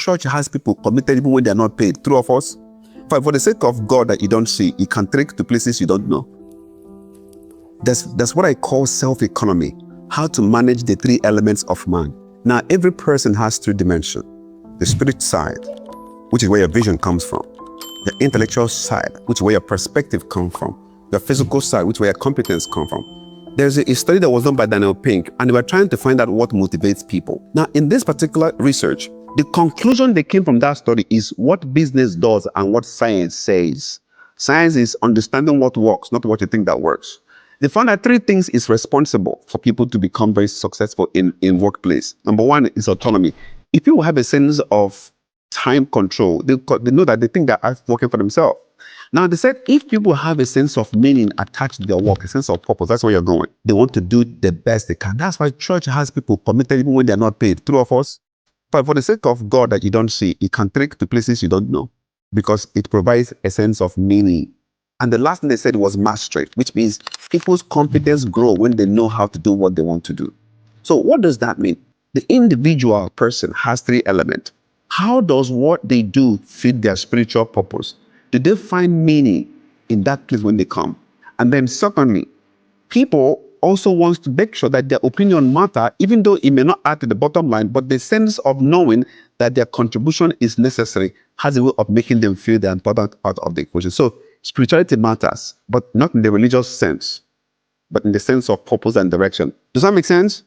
church has people committed even when they're not paid. True of us? For the sake of God that you don't see, you can trick to places you don't know. That's what I call self-economy. How to manage the three elements of man. Now, every person has three dimensions. The spirit side, which is where your vision comes from. The intellectual side, which is where your perspective comes from. The physical side, which is where your competence comes from. There's a study that was done by Daniel Pink, and they were trying to find out what motivates people. Now, in this particular research, the conclusion that came from that study is what business does and what science says. Science is understanding what works, not what you think that works. They found that three things is responsible for people to become very successful in workplace. Number one is autonomy. If people have a sense of time control, they know that they think they're working for themselves. Now, they said if people have a sense of meaning attached to their work, a sense of purpose, that's where you're going. They want to do the best they can. That's why church has people committed even when they're not paid. True of us? But for the sake of God that you don't see, it can take to places you don't know because it provides a sense of meaning. And the last thing they said was mastery, which means people's competence grow when they know how to do what they want to do. So what does that mean? The individual person has three elements. How does what they do fit their spiritual purpose? Do they find meaning in that place when they come? And then secondly, people also want to make sure that their opinion matter, even though it may not add to the bottom line, but the sense of knowing that their contribution is necessary has a way of making them feel they're important part of the equation. So spirituality matters, but not in the religious sense, but in the sense of purpose and direction. Does that make sense?